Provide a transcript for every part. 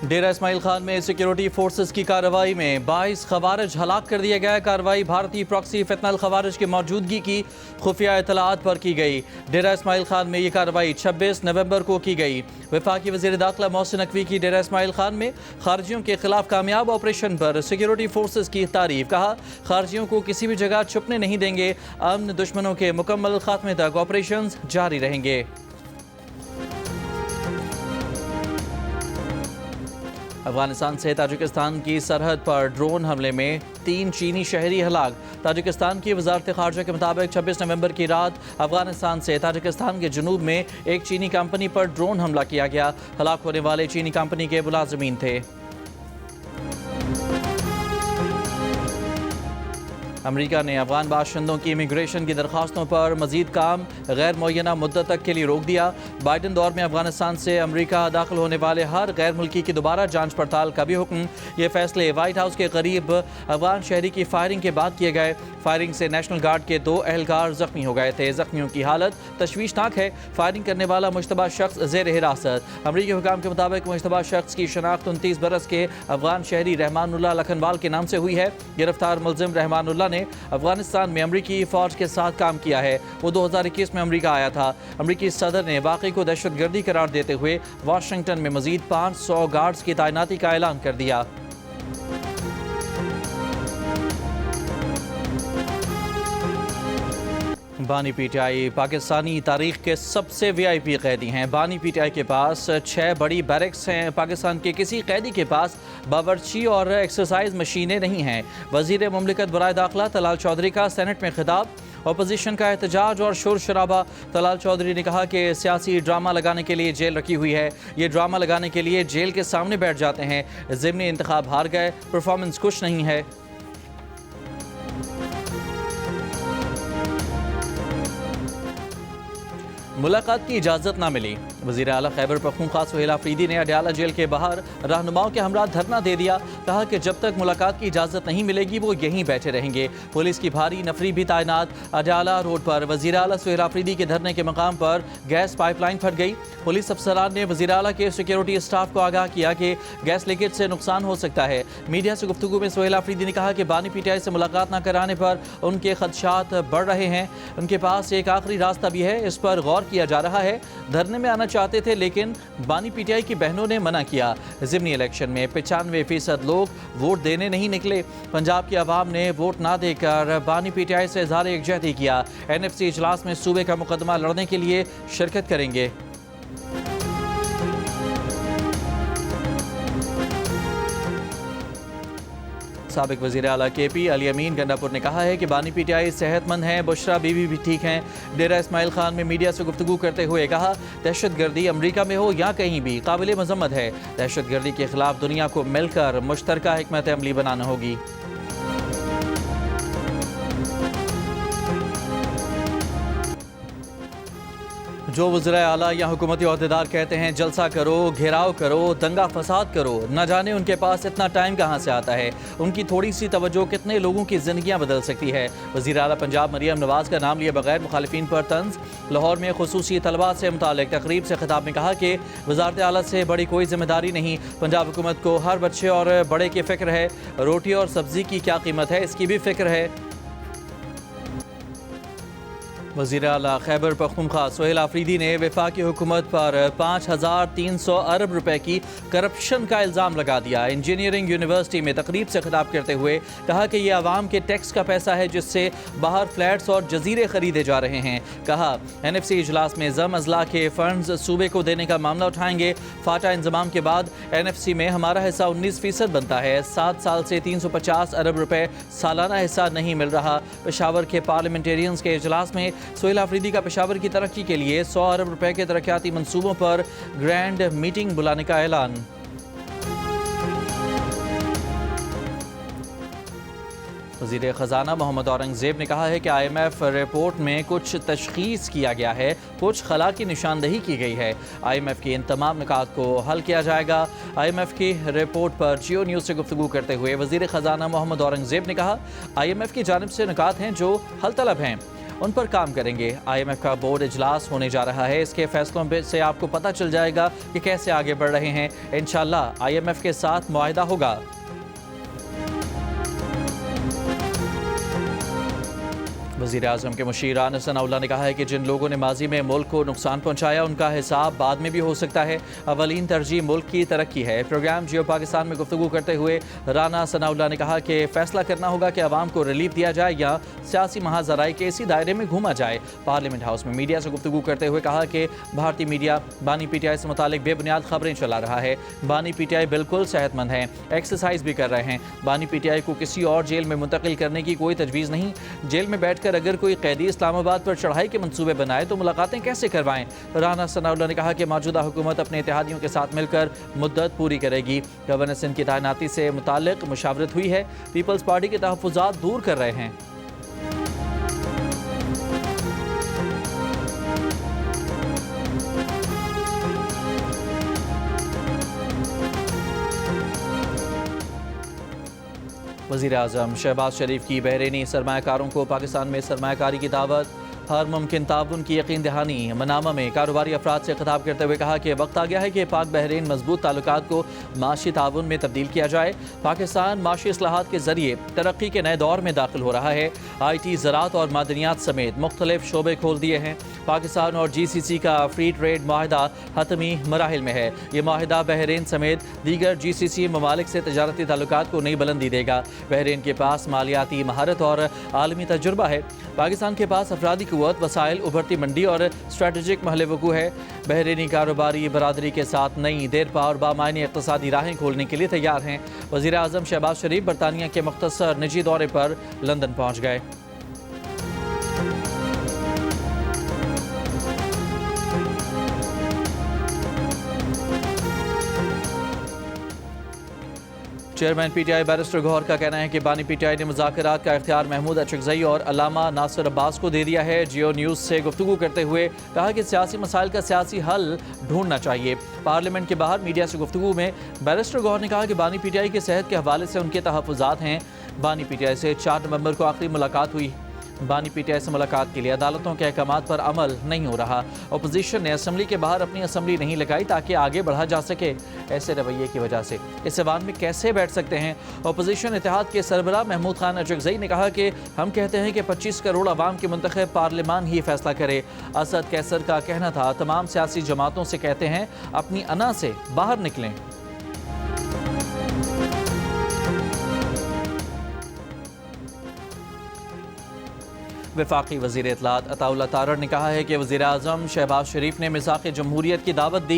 डेरा इस्माइल खान में security forces की कार्रवाई में 22 खवारिज हलाक कर दिया गया। कार्रवाई भारतीय प्रॉक्सी फितनल खवारिज की मौजूदगी की खुफिया इतलात पर की गई। डेरा इस्माइल खान में ये कार्रवाई 26 नवंबर को की गई। वफाकी वज़ीर दाखिला मोहसिन नकवी की डेरा इस्माइल खान में खारजियों के खिलाफ कामयाब ऑपरेशन पर सिक्योरिटी फोर्सेस की तारीफ। कहा, खारजियों को किसी भी जगह छुपने नहीं देंगे। अमन दुश्मनों के मुकम्मल खात्मे तक ऑपरेशन जारी रहेंगे। अफगानिस्तान से ताजिकिस्तान की सरहद पर ड्रोन हमले में 3 चीनी शहरी हलाक। ताजिकिस्तान की वजारत खारजा के मुताबिक 26 नवंबर की रात अफगानिस्तान से ताजिकिस्तान के जनूब में एक चीनी कंपनी पर ड्रोन हमला किया गया। हलाक होने वाले चीनी कंपनी के मुलाजिमीन थे। अमेरिका ने अफगान बाशिंदों की इमिग्रेशन की दरख्वास्तों पर मजीद काम गैर मुअय्यना मुद्दत तक के लिए रोक दिया। बाइडन दौर में अफगानिस्तान से अमेरिका दाखिल होने वाले हर गैर मुल्की की दोबारा जांच पड़ताल का भी हुक्म। ये फैसले व्हाइट हाउस के करीब अफगान शहरी की फायरिंग के बाद किए गए। फायरिंग से नेशनल गार्ड के 2 एहलकार जख्मी हो गए थे। जख्मियों की हालत तशवीशनाक है। फायरिंग करने वाला मुश्तबा शख्स ज़ेर हिरासत। अमरीकी हुकाम के मुताबिक मुश्तबा शख्स की शनाख्त 29 बरस के अफगान शहरी रहमानुल्लाह लखनवाल के नाम से हुई है। गिरफ्तार मुलजिम रहमानुल्लाह ने अफगानिस्तान में अमरीकी फौज के साथ काम किया है। वो 2021 में अमरीका आया था। अमरीकी सदर ने वाक़ई को दहशतगर्दी करार देते हुए वाशिंगटन में मजीद 500 गार्ड्स की तैनाती का ऐलान कर दिया। बानी पीटीआई पाकिस्तानी तारीख के सबसे वीआईपी कैदी हैं। बानी पीटीआई के पास 6 बड़ी बैरक्स हैं। पाकिस्तान के किसी कैदी के पास बावर्ची और एक्सरसाइज मशीनें नहीं हैं। वज़ीर मुमलिकत बराए दाखिला तलाल चौधरी का सेनेट में खिताब। अपोजिशन का एहतजाज और शोर शराबा। तलाल चौधरी ने कहा कि सियासी ड्रामा लगाने के लिए जेल रखी हुई है। ये ड्रामा लगाने के लिए जेल के सामने बैठ जाते हैं। ज़िमनी इंतखाब हार गए, परफॉर्मेंस कुछ नहीं है। मुलाकात की इजाज़त ना मिली। वज़ीर आला खैबर पख्तूनख्वा सुहेल आफरीदी ने अडयाला जेल के बाहर रहनुमाओं के हमरा धरना दे दिया। कहा कि जब तक मुलाकात की इजाज़त नहीं मिलेगी वो यहीं बैठे रहेंगे। पुलिस की भारी नफरी भी तैनात। अडयाला रोड पर वज़ीर आला सुहेल आफरीदी के धरने के मकाम पर गैस पाइपलाइन फट गई। पुलिस अफसरान ने वज़ीर आला के सिक्योरिटी स्टाफ को आगाह किया कि गैस लीकेज से नुकसान हो सकता है। मीडिया से गुफ्तगू में सुहेल आफरीदी ने कहा कि बानी पीटीआई से मुलाकात न कराने पर उनके खदशात बढ़ रहे हैं। उनके पास एक आखिरी रास्ता भी है, इस पर गौर किया जा रहा है। धरने में आना चाहते थे लेकिन बानी पीटीआई की बहनों ने मना किया। ज़िमनी इलेक्शन में 95% लोग वोट देने नहीं निकले। पंजाब की आवाम ने वोट ना देकर बानी पीटीआई से इज़हार यकजहती किया। एनएफसी इजलास में सूबे का मुकदमा लड़ने के लिए शिरकत करेंगे। साबिक वज़ीर आला KP अली अमीन गंडापुर ने कहा है कि बानी पीटीआई सेहतमंद हैं। बुशरा बीवी भी ठीक हैं। डेरा इस्माइल खान में मीडिया से गुफ्तगू करते हुए कहा, दहशतगर्दी अमरीका में हो या कहीं भी काबिल मजम्मत है। दहशतगर्दी के खिलाफ दुनिया को मिलकर मुश्तरका हिकमत अमली बनाना होगी। जो वज़ीर आला या हुकूमती अहदेदार कहते हैं जलसा करो, घेराव करो, दंगा फसाद करो, न जाने उनके पास इतना टाइम कहाँ से आता है। उनकी थोड़ी सी तवज्जो कितने लोगों की ज़िंदगियाँ बदल सकती है। वज़ीर आला पंजाब मरियम नवाज़ का नाम लिए बगैर मुखालिफिन पर तंज। लाहौर में खुसूसी तलबा से मुतालिक तकरीब से खिताब में कहा कि वज़ारत आला से बड़ी कोई जिम्मेदारी नहीं। पंजाब हुकूमत को हर बच्चे और बड़े की फ़िक्र है। रोटी और सब्ज़ी की क्या कीमत है इसकी भी फ़िक्र है। वज़ीर आला खैबर पख्तूनख्वा सुहेल आफरीदी ने वफाकी हुकूमत पर 5300 अरब रुपए की करप्शन का इल्ज़ाम लगा दिया। इंजीनियरिंग यूनिवर्सिटी में तकरीब से खिताब करते हुए कहा कि यह आवाम के टैक्स का पैसा है जिससे बाहर फ्लैट्स और जजीरे खरीदे जा रहे हैं। कहा, NFC इजलास में ज़म अजला के फंड्स सूबे को देने का मामला उठाएंगे। फाटा इंजमाम के बाद NFC में हमारा हिस्सा 19% बनता है। 7 साल से 350 अरब रुपए सालाना हिस्सा नहीं मिल रहा। पेशावर के पार्लियामेंटेरियंस के इजलास में सुहेल आफरीदी का पेशावर की तरक्की के लिए 100 अरब रुपए के तरक्याती मंसूबों पर ग्रैंड मीटिंग बुलाने का ऐलान। वज़ीर ख़जाना मोहम्मद औरंगज़ेब ने कहा है कि IMF रिपोर्ट में कुछ तशख़ीस किया गया है, कुछ खला की निशानदही की गई है। IMF की इन तमाम निकात को हल किया जाएगा। IMF की रिपोर्ट पर जियो न्यूज़ से गुफ्तगू करते हुए वज़ीर ख़जाना मोहम्मद औरंगज़ेब ने कहा, IMF की जानिब से निकात हैं जो हल तलब हैं। उन पर काम करेंगे। IMF का बोर्ड इजलास होने जा रहा है, इसके फैसलों से आपको पता चल जाएगा कि कैसे आगे बढ़ रहे हैं। इंशाअल्लाह IMF के साथ मुआहिदा होगा। वज़ीर-ए-आज़म के मुशीर अनस सनाउल्लाह ने कहा है कि जिन लोगों ने माजी में मुल्क को नुकसान पहुंचाया उनका हिसाब बाद में भी हो सकता है। अवलीन तरजीह मुल्क की तरक्की है। प्रोग्राम जियो पाकिस्तान में गुफ्तगू करते हुए राना सनाउल्लाह ने कहा कि फैसला करना होगा कि अवाम को रिलीफ दिया जाए या सियासी महाजराई के इसी दायरे में घूमा जाए। पार्लियामेंट हाउस में मीडिया से गुफ्तगू करते हुए कहा कि भारतीय मीडिया बानी PTI से मुतालिक बेबुनियाद खबरें चला रहा है। बानी PTI बिल्कुल सेहतमंद है, एक्सरसाइज भी कर रहे हैं। बानी PTI को किसी और जेल में मुंतकिल करने की कोई तजवीज़ नहीं। जेल में बैठकर अगर कोई कैदी इस्लामाबाद पर चढ़ाई के मंसूबे बनाए तो मुलाकातें कैसे करवाएं। राना सनाउल्लाह ने कहा कि मौजूदा हुकूमत अपने इत्तेहादियों के साथ मिलकर मुद्दत पूरी करेगी। गवर्नर सिंध की तैनाती से मुताल्लिक मुशावरत हुई है। पीपल्स पार्टी के तहफ़्फ़ुज़ात दूर कर रहे हैं। वज़ीर-ए-आज़म शहबाज शरीफ की बहरीनी सरमायाकारों को पाकिस्तान में सरमायाकारी की दावत। हर मुमकिन ताउन की यकीन दहानी। मनामा में कारोबारी अफराद से खिताब करते हुए कहा कि वक्त आ गया है कि पाक बहरीन मजबूत ताल्लुकात को माशी ताउन में तब्दील किया जाए। पाकिस्तान माशी इस्लाहात के जरिए तरक्की के नए दौर में दाखिल हो रहा है। IT, ज़राअत और मादनियात समेत मुख्तलिफ शोबे खोल दिए हैं। पाकिस्तान और GCC का फ्री ट्रेड माहिदा हतमी मराहिल में है। ये माहिदा बहरीन समेत दीगर GCC ममालिक से तजारती ताल्लुकात को नई बुलंदी देगा। बहरीन के पास मालियाती महारत और आलमी तजुर्बा है। पाकिस्तान के पास अफरादी कुव्वत, वसाइल, उभरती मंडी और स्ट्रेटेजिक महल वकू है। बहरीनी कारोबारी बरादरी के साथ नई, देरपा और बामायनी इक़्तिसादी राहें खोलने के लिए तैयार हैं। वज़ीर-ए-आज़म शहबाज शरीफ बरतानिया के मुख्तसर निजी दौरे पर लंदन पहुँच गए। चेयरमैन PTI बैरिस्टर गौहर का कहना है कि बानी PTI ने मुज़ाकरात का इख्तियार महमूद अचकज़ई और अल्लामा नासिर अब्बास को दे दिया है। जियो न्यूज़ से गुफ्तगू करते हुए कहा कि सियासी मसाइल का सियासी हल ढूंढना चाहिए। पार्लियामेंट के बाहर मीडिया से गुफ्तगू में बैरिस्टर गौहर ने कहा कि बानी PTI की सेहत के हवाले से उनके तहफ़्फ़ुज़ात हैं। बानी PTI से 4 नवंबर को आखिरी मुलाकात हुई। बानी PTI से मुलाकात के लिए अदालतों के अहकामात पर अमल नहीं हो रहा। अपोजिशन ने असम्बली के बाहर अपनी असम्बली नहीं लगाई ताकि आगे बढ़ा जा सके। ऐसे रवैये की वजह से इस ऐवान में कैसे बैठ सकते हैं। अपोजिशन इत्तेहाद के सरबराह महमूद खान अचकज़ई ने कहा कि हम कहते हैं कि 25 करोड़ अवाम के मुंतखब पार्लियामान ही फैसला करे। असद कैसर का कहना था, तमाम सियासी जमातों से कहते हैं अपनी अना से बाहर निकलें। वफाकी वज़ीर इत्तलात अताउल्लाह तारड़ ने कहा है कि वज़ीर-ए-आज़म शहबाज शरीफ ने मिसाक़ जमहूरियत की दावत दी।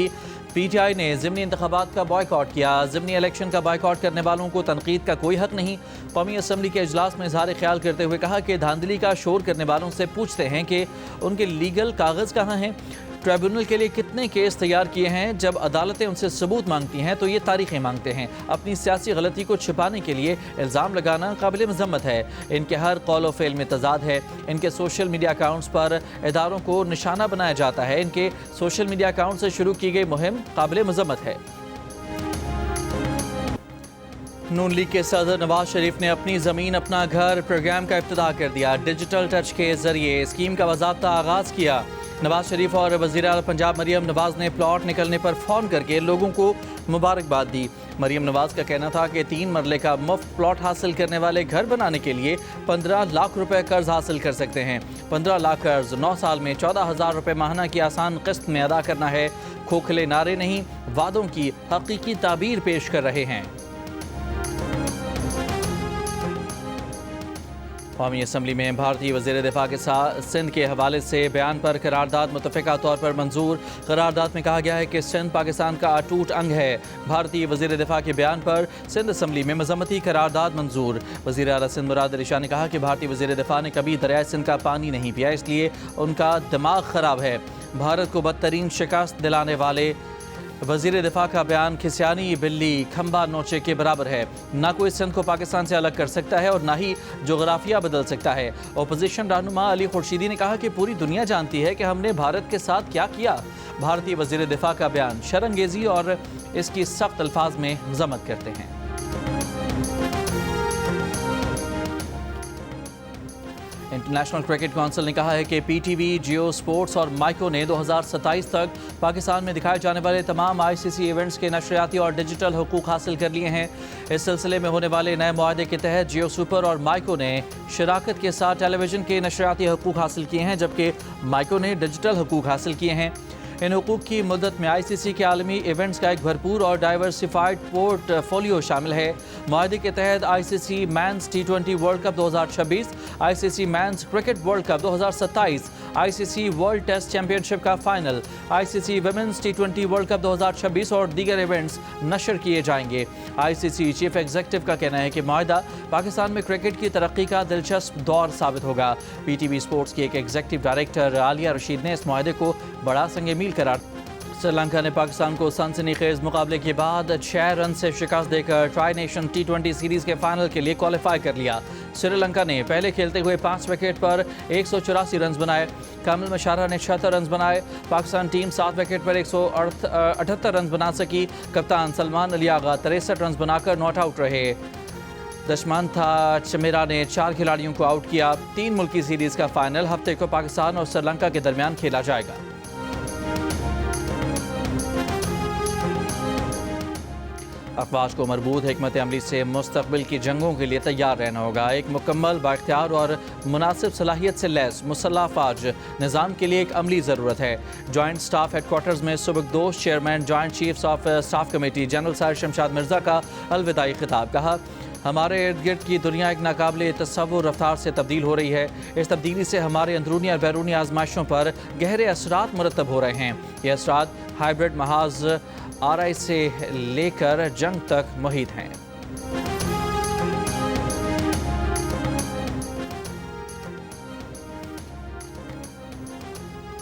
PTI ने ज़िमनी इंतख़ाबात का बॉयकॉट किया। ज़िमनी इलेक्शन का बॉयकॉट करने वालों को तनकीद का कोई हक़ नहीं। कौमी असम्बली के इजलास में इज़हार ख्याल करते हुए कहा कि धांधली का शोर करने वालों से पूछते हैं कि उनके लीगल कागज़ कहाँ हैं, ट्रिब्यूनल के लिए कितने केस तैयार किए हैं। जब अदालतें उनसे सबूत मांगती हैं तो ये तारीखें मांगते हैं। अपनी सियासी गलती को छिपाने के लिए इल्ज़ाम लगाना काबिल मज़म्मत है। इनके हर कौल व फ़ेल में तज़ाद है। इनके सोशल मीडिया अकाउंट्स पर इदारों को निशाना बनाया जाता है। इनके सोशल मीडिया अकाउंट से शुरू की गई मुहिम काबिल मज़म्मत है। नून लीग के सदर नवाज शरीफ ने अपनी ज़मीन अपना घर प्रोग्राम का इफ्तिताह कर दिया। डिजिटल टच के जरिए स्कीम का बाज़ाब्ता आगाज़ किया। नवाज शरीफ और वज़ीर आला पंजाब मरियम नवाज ने प्लॉट निकलने पर फ़ोन करके लोगों को मुबारकबाद दी। मरियम नवाज का कहना था कि 3 मरले का मुफ्त प्लॉट हासिल करने वाले घर बनाने के लिए 15 लाख रुपए कर्ज हासिल कर सकते हैं। 15 लाख कर्ज 9 साल में 14,000 रुपए माहाना की आसान किस्त में अदा करना है। खोखले नारे नहीं, वादों की हकीकी ताबीर पेश कर रहे हैं। कौमी असम्बली में भारतीय वज़ीर दिफा के साथ सिंध के हवाले से बयान पर करारदाद मुतफ़िका तौर पर मंजूर। करारदाद में कहा गया है कि सिंध पाकिस्तान का अटूट अंग है। भारतीय वज़ीर दिफा के बयान पर सिंध असम्बली में मज़म्मती करारदाद मंजूर। वज़ीर आला सिंध मुराद अली शाह ने कहा कि भारतीय वज़ीर दिफा ने कभी दरियाए सिंध का पानी नहीं पिया, इसलिए उनका दिमाग ख़राब है। भारत को बदतरीन शिकस्त दिलाने वाले वज़ीर दिफा का बयान खिसियानी बिल्ली खंबा नोचे के बराबर है। ना कोई सिंध को पाकिस्तान से अलग कर सकता है और ना ही जोग्राफिया बदल सकता है। अपोजिशन रहनुमा अली खुर्शीदी ने कहा कि पूरी दुनिया जानती है कि हमने भारत के साथ क्या किया। भारतीय वज़ीर दिफा का बयान शर्मंगेज़ी और इसकी सख्त अल्फाज में मज़म्मत करते हैं। इंटरनेशनल क्रिकेट काउंसिल ने कहा है कि PTV, जियो स्पोर्ट्स और माइको ने 2027 तक पाकिस्तान में दिखाए जाने वाले तमाम ICC इवेंट्स के नशरियाती और डिजिटल हुकूक हासिल कर लिए हैं। इस सिलसिले में होने वाले नए मुआहदे के तहत जियो सुपर और माइको ने शराकत के साथ टेलीविजन के नशरियाती हुकूक हासिल किए हैं, जबकि माइको ने डिजिटल हुकूक हासिल किए हैं। इन हुकूक की मुद्दत में ICC के आलमी इवेंट्स का एक भरपूर और डाइवर्सिफाइड पोर्टफोलियो शामिल है। मुआहदे के तहत ICC men's T20 world cup 2026, ICC men's cricket world cup 2027, ICC world test championship का final, ICC women's T20 world cup 2026 और दीगर इवेंट्स नशर किए जाएंगे। ICC चीफ एग्जीक्यूटिव का कहना है कि मुआहदा पाकिस्तान में क्रिकेट की तरक्की का दिलचस्प दौर साबित होगा। PTV स्पोर्ट्स की एक एग्जीक्यूटिव डायरेक्टर आलिया रशीद ने इस मुआहदे को बड़ा संग मील करार। श्रीलंका ने पाकिस्तान को सनसनीखेज मुकाबले के बाद 6 रन से शिकस्त देकर ट्राई नेशन T20 सीरीज के फाइनल के लिए क्वालिफाई कर लिया। श्रीलंका ने पहले खेलते हुए 5 विकेट पर 184 रन बनाए। कामिल मशारा ने 76 रन बनाए। पाकिस्तान टीम 7 विकेट पर 178 रन बना सकी। कप्तान सलमान अली आगा 63 रन बनाकर नॉट आउट रहे। दशमंथा चमेरा ने 4 खिलाड़ियों को आउट किया। 3 मुल्की सीरीज का फाइनल हफ्ते को पाकिस्तान और श्रीलंका के दरमियान खेला जाएगा। अफवाज को मरबूत हिकमत अमली से मुस्तकबिल की जंगों के लिए तैयार रहना होगा। एक मुकम्मल, बाइख्तियार और मुनासिब सलाहियत से लैस मुसल्लह अफवाज निज़ाम के लिए एक अमली ज़रूरत है। जॉइंट स्टाफ हेडक्वार्टर्स में सुबकदोश chairman joint chiefs of staff committee general sir Shamshad Mirza का अलविदाई खिताब। कहा, हमारे इर्द गिर्द की दुनिया एक नाकाबिले तसव्वुर रफ्तार से तब्दील हो रही है। इस तब्दीली से हमारे अंदरूनी और बैरूनी आजमाइशों पर गहरे असरात मुरतब हो रहे हैं। ये असरात हाइब्रिड महाज RI से लेकर जंग तक मुहित हैं।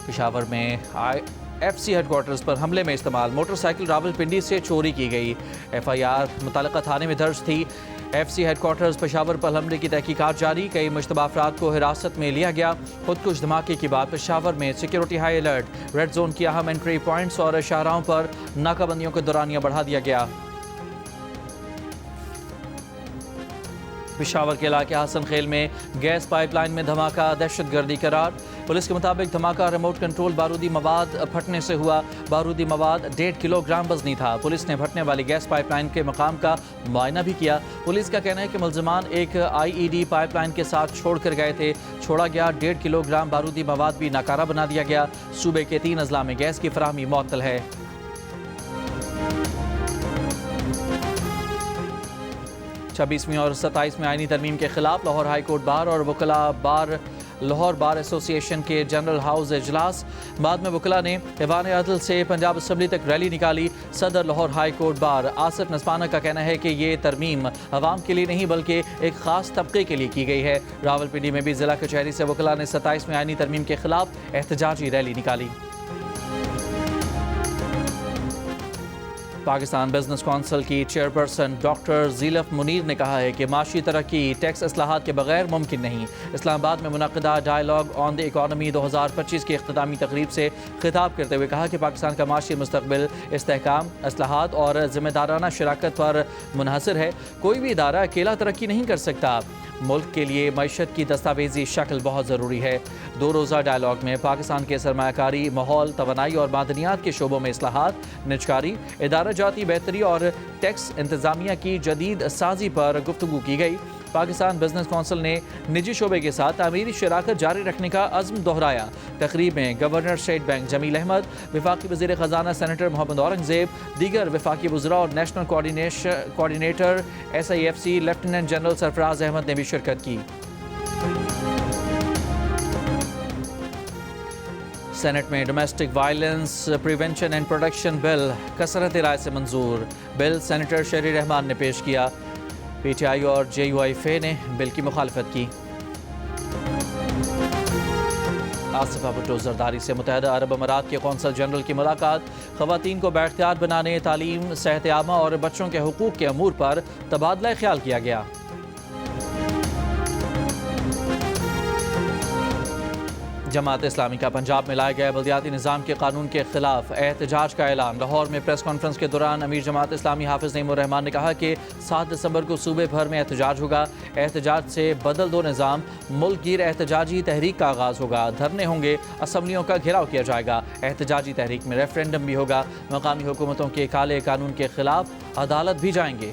पेशावर में FC हेडक्वार्टर्स पर हमले में इस्तेमाल मोटरसाइकिल रावलपिंडी से चोरी की गई। FIR मुतल्लिका थाने में दर्ज थी। FC हेडक्वार्टर्स पेशावर पर हमले की तहकीकात जारी। कई मुश्तबा अफराद को हिरासत में लिया गया। खुदकुश धमाके के बाद पेशावर में security high alert. Red zone की अहम एंट्री पॉइंट्स और शाहराहों पर नाकाबंदियों के दौरानिया बढ़ा दिया गया। पेशावर के इलाके हसन खेल में गैस पाइपलाइन में धमाका, दहशतगर्दी करार। पुलिस के मुताबिक धमाका रिमोट कंट्रोल बारूदी मवाद फटने से हुआ। बारूदी मवाद 1.5 किलोग्राम वजनी था। पुलिस ने फटने वाली गैस पाइपलाइन के मकाम का मुआयना भी किया। पुलिस का कहना है कि मुलजमान एक IED पाइपलाइन के साथ छोड़ कर गए थे। छोड़ा गया 1.5 किलोग्राम बारूदी मवाद भी नाकारा बना दिया गया। सूबे के 3 अजला में गैस की फराहमी मुअत्तल है। 26वीं और 27वीं आईनी तरमीम के खिलाफ लाहौर हाई कोर्ट बार और वकला बार लाहौर बार एसोसिएशन के जनरल हाउस इजलास। बाद में वकला ने ऐवान अदल से पंजाब असम्बली तक रैली निकाली। सदर Lahore high court bar Asif नस्पाना का कहना है कि ये तरमीम अवाम के लिए नहीं बल्कि एक खास तबके के लिए की गई है। रावलपिंडी में भी जिला कचहरी से वकला ने 27वीं आईनी तरमीम के खिलाफ एहतजाजी रैली निकाली। पाकिस्तान बिजनेस काउंसिल की चेयरपर्सन डॉक्टर ज़ीलफ मुनीर ने कहा है कि माशी तरक्की टैक्स इस्लाहात के बगैर मुमकिन नहीं। इस्लामाबाद में मुनक़दा डायलॉग ऑन द इकॉनमी 2025 की इख्तितामी तकरीब से खिताब करते हुए कहा कि पाकिस्तान का माशी मुस्तक़बिल इस्तेहकाम, इस्लाहात और ज़िम्मेदाराना शराकत पर मुनहसर है। कोई भी इदारा अकेला तरक्की नहीं कर सकता। मुल्क के लिए मईशत की दस्तावेजी शक्ल बहुत ज़रूरी है। 2 रोज़ा डायलॉग में पाकिस्तान के सरमायाकारी, माहौल, तवानाई और मादनियात के शोबों में इस्लाहात, निजकारी, इदारा जाती बेहतरी और टैक्स इंतज़ामिया की जदीद साजी पर गुफ्तगू की गई। पाकिस्तान बिजनेस काउंसिल ने निजी शोबे के साथ तामीरी शराकत जारी रखने का अज़्म दोहराया। तकरीब में governor state bank Jamil Ahmed, वफाकी वज़ीर ख़जाना सेनेटर मोहम्मद औरंगज़ेब, दीगर वफाकी वज़रा और national coordinator SIFC lieutenant general Sarfaraz Ahmed ने भी शिरकत की। सेनेट में domestic violence prevention and protection bill कसरत राय से मंजूर। बिल सेनेटर शहरी रहमान ने पेश किया। PTI और JUIFA ने बिल की मुखालफत की। आसिफा भुट्टो जरदारी से मुत्तहदा अरब अमारात के कौंसल जनरल की मुलाकात। ख़वातीन को बाइख्तियार बनाने, तालीम, सेहत आमा और बच्चों के हुकूक के अमूर पर तबादला ख्याल किया गया। जमात इस्लामी का पंजाब में लाए गए बल्दियाती निज़ाम के कानून के खिलाफ एहतजाज का ऐलान। लाहौर में प्रेस कॉन्फ्रेंस के दौरान अमीर जमात इस्लामी हाफिज़ नईमुर रहमान ने कहा कि 7 दिसंबर को सूबे भर में एहतजाज होगा। एहतजाज से बदल दो निज़ाम, मुल्क गिर एहतजाजी तहरीक का आगाज़ होगा। धरने होंगे, असम्बलियों का घेराव किया जाएगा। एहतजाजी तहरीक में रेफरेंडम भी होगा। मकामी हुकूमतों के काले कानून के खिलाफ अदालत भी जाएंगे।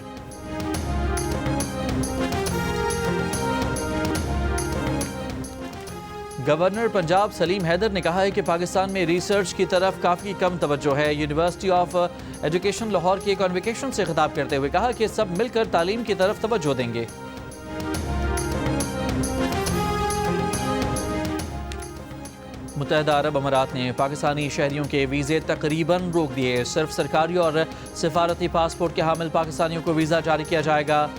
गवर्नर पंजाब सलीम हैदर ने कहा है कि पाकिस्तान में रिसर्च की तरफ काफ़ी कम तवज्जो है। यूनिवर्सिटी ऑफ एजुकेशन लाहौर के कॉन्वोकेशन से खिताब करते हुए कहा कि सब मिलकर तालीम की तरफ तवज्जो देंगे। मुत्तहदा अरब अमारात ने पाकिस्तानी शहरियों के वीज़े तकरीबन रोक दिए। सिर्फ सरकारी और सिफारती पासपोर्ट के हामिल पाकिस्तानियों को वीज़ा जारी किया जाएगा।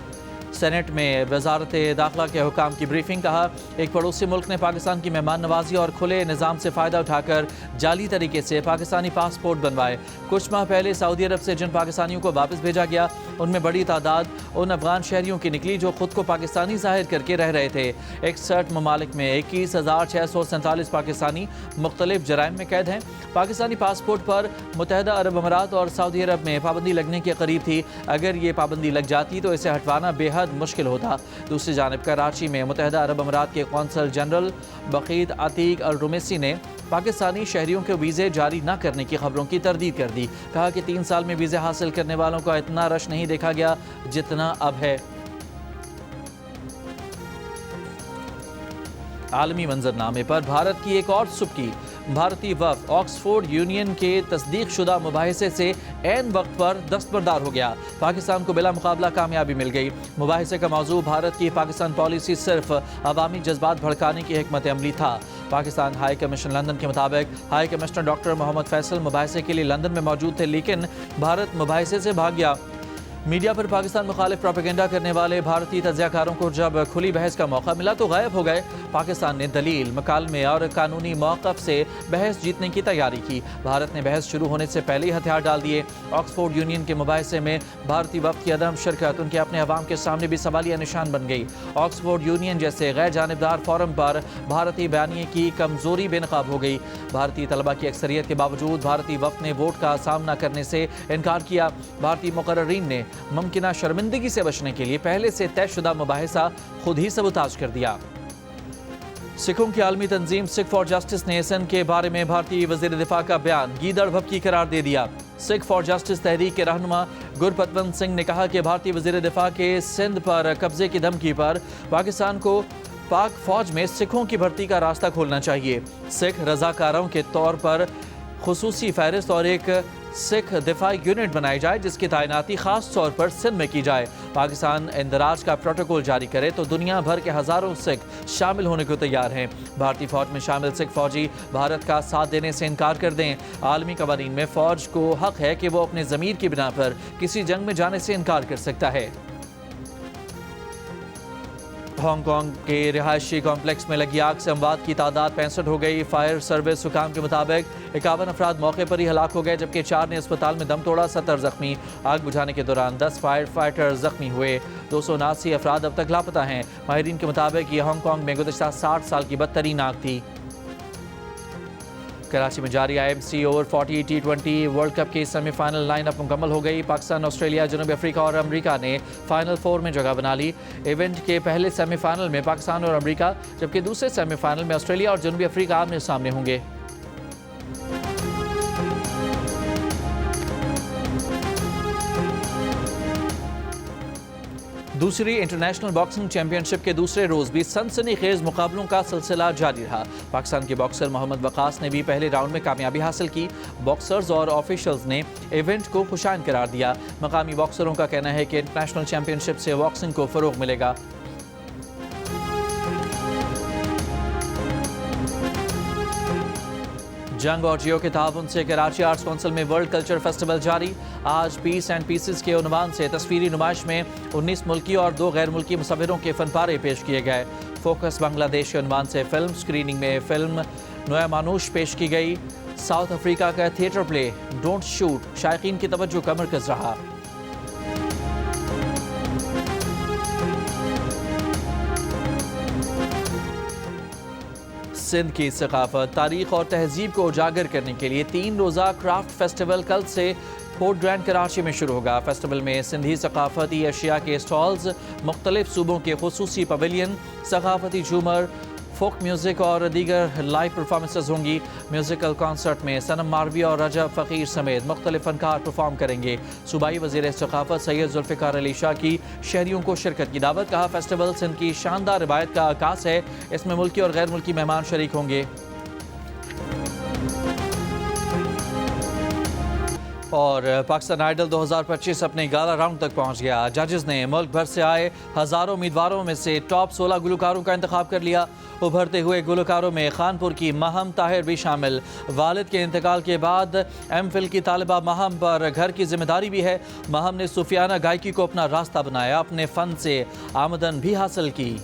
सेनेट में वजारत दाखिला के हुकाम की ब्रीफिंग। कहा, एक पड़ोसी मुल्क ने पाकिस्तान की मेहमान नवाजी और खुले निज़ाम से फ़ायदा उठाकर जाली तरीके से पाकिस्तानी पासपोर्ट बनवाए। कुछ माह पहले सऊदी अरब से जिन पाकिस्तानियों को वापस भेजा गया उनमें बड़ी तादाद उन अफगान शहरियों की निकली जो खुद को पाकिस्तानी जाहिर करके रह रहे थे। 61 ममालिक में 21,647 पाकिस्तानी मुख्तलिफ जराइम में कैद हैं। पाकिस्तानी पासपोर्ट पर मुत्तहदा अरब अमारात और सऊदी अरब में पाबंदी लगने के करीब थी। अगर ये पाबंदी लग जाती तो इसे हटवाना बेहद मुश्किल होता। दूसरी जानिब कराची में मुत्तहदा अरब अमारात के कौंसल जनरल बकीत अतीक अल रुमैसी ने पाकिस्तानी शहरियों के वीज़े जारी न करने की खबरों की तरदीद कर दी। कहा कि 3 साल में वीज़े हासिल करने वालों का इतना रश नहीं देखा गया जितना अब है। आलमी मंजरनामे पर भारत की एक और सुबकी। भारतीय वफ़द ऑक्सफोर्ड यूनियन के तस्दीक शुदा मुबाहिसे से ऐन वक्त पर दस्तबरदार हो गया। पाकिस्तान को बिला मुकाबला कामयाबी मिल गई। मुबाहिसे का मौजू भारत की पाकिस्तान पॉलिसी सिर्फ अवामी जज्बात भड़काने की हिकमत अमली था। पाकिस्तान हाई कमीशन लंदन के मुताबिक high commissioner doctor Mohammad Faisal मुबाहिसे के लिए लंदन में मौजूद थे, लेकिन भारत मुबाहिसे से भाग गया। मीडिया पर पाकिस्तान मुखालिफ प्रोपेगेंडा करने वाले भारतीय तज्ज़ियाकारों को जब खुली बहस का मौका मिला तो गायब हो गए। पाकिस्तान ने दलील, मकालमे और कानूनी मौक़िफ़ से बहस जीतने की तैयारी की। भारत ने बहस शुरू होने से पहले ही हथियार डाल दिए। ऑक्सफोर्ड यूनियन के मुबाहिसे में भारतीय वफ़द की अदम शिरकत उनके अपने अवाम के सामने भी सवालिया निशान बन गई। ऑक्सफोर्ड यूनियन जैसे गैर जानिबदार फोरम पर भारतीय बयानिए की कमज़ोरी बेनकाब हो गई। भारतीय तलबा की अक्सरियत के बावजूद भारतीय वफ़द ने वोट का सामना करने से इनकार किया। भारतीय मुकर्रिरीन ने मुमकिना शर्मिंदगी से बचने के लिए पहले से तयशुदा मुबाहिसा खुद ही सबूताज कर दिया। सिखों की आलमी तंजीम सिख फॉर जस्टिस ने सिंध के बारे में भारतीय वज़ीर दिफा का बयान गीदड़ भभकी करार दे दिया। सिख फॉर जस्टिस तहरीक के रहनुमा गुरपतवंत सिंह ने कहा कि भारतीय वज़ीर दिफा के सिंध पर कब्जे की धमकी पर पाकिस्तान को पाक फौज में सिखों की भर्ती का रास्ता खोलना चाहिए। सिख रजाकारों के तौर पर खुसूसी फहरिस्त और एक सिख दिफाई यूनिट बनाई जाए जिसकी तैनाती खास तौर पर सिंध में की जाए। पाकिस्तान इंदराज का प्रोटोकॉल जारी करे तो दुनिया भर के हज़ारों सिख शामिल होने को तैयार हैं। भारतीय फौज में शामिल सिख फौजी भारत का साथ देने से इनकार कर दें। आलमी कवानीन में फौज को हक है कि वो अपने ज़मीर की बिना पर किसी जंग में जाने से इनकार कर सकता है। हांगकांग के रिहायशी कॉम्प्लेक्स में लगी आग से अमवात की तादाद 65 हो गई। फायर सर्विस हुकाम के मुताबिक 51 अफराद मौके पर ही हलाक हो गए जबकि 4 ने अस्पताल में दम तोड़ा। 70 जख्मी। आग बुझाने के दौरान 10 फायर फाइटर जख्मी हुए। 279 अफराद अब तक लापता हैं। माहिरीन के मुताबिक ये हांगकांग में गुज़श्ता 60 साल की बदतरीन आग थी। कराची में जारी IMC over 40 T20 world cup की सेमीफाइनल लाइनअप मुकम्मल हो गई। पाकिस्तान, ऑस्ट्रेलिया, जनूबी अफ्रीका और अमेरिका ने फाइनल 4 में जगह बना ली। इवेंट के पहले सेमीफाइनल में पाकिस्तान और अमेरिका जबकि दूसरे सेमीफाइनल में ऑस्ट्रेलिया और जनूबी अफ्रीका आमने सामने होंगे। दूसरी इंटरनेशनल बॉक्सिंग चैंपियनशिप के दूसरे रोज भी सनसनीखेज मुकाबलों का सिलसिला जारी रहा। पाकिस्तान के बॉक्सर मोहम्मद वकास ने भी पहले राउंड में कामयाबी हासिल की। बॉक्सर्स और ऑफिशियल्स ने इवेंट को खुशाइन करार दिया। मकामी बॉक्सरों का कहना है कि इंटरनेशनल चैंपियनशिप से बॉक्सिंग को फरोग मिलेगा। जंग और जियो के ताउन से कराची आर्ट्स काउंसिल में वर्ल्ड कल्चर फेस्टिवल जारी। आज पीस एंड पीसेस के उन्वान से तस्वीरी नुमाइश में 19 मुल्की और 2 गैर मुल्की मुसव्विरों के फनपारे पेश किए गए। फोकस बांग्लादेश के उन्वान से फिल्म स्क्रीनिंग में फिल्म नोया मानूश पेश की गई। साउथ अफ्रीका का थिएटर प्ले डोंट शूट शायकीन की तवज्जो का मरकज रहा। سندھ کی ثقافت، تاریخ اور تہذیب کو اجاگر کرنے کے لیے 3 روزہ کرافٹ فیسٹیول کل سے فورٹ گرینڈ کراچی میں شروع ہوگا۔ فیسٹیول میں سندھی ثقافتی اشیاء کے اسٹالز، مختلف صوبوں کے خصوصی پویلین، ثقافتی جھومر، فوک میوزک اور دیگر لائیو پرفارمنسز ہوں گی۔ میوزیکل کانسرٹ میں صنم ماروی اور رجب فقیر سمیت مختلف فنکار پرفارم کریں گے۔ صوبائی وزیر ثقافت سید ذوالفقار علی شاہ کی شہریوں کو شرکت کی دعوت۔ کہا فیسٹیول سندھ کی شاندار روایت کا عکاس ہے، اس میں ملکی اور غیر ملکی مہمان شریک ہوں گے۔ اور پاکستان آئیڈل 2025 اپنے 11 راؤنڈ تک پہنچ گیا۔ ججز نے ملک بھر سے آئے ہزاروں امیدواروں میں سے ٹاپ 16 گلوکاروں کا انتخاب کر لیا۔ ابھرتے ہوئے گلوکاروں میں خانپور کی مہم طاہر بھی شامل۔ والد کے انتقال کے بعد ایم فل کی طالبہ مہم پر گھر کی ذمہ داری بھی ہے۔ مہم نے صوفیانہ گائیکی کو اپنا راستہ بنایا، اپنے فن سے آمدن بھی حاصل کی۔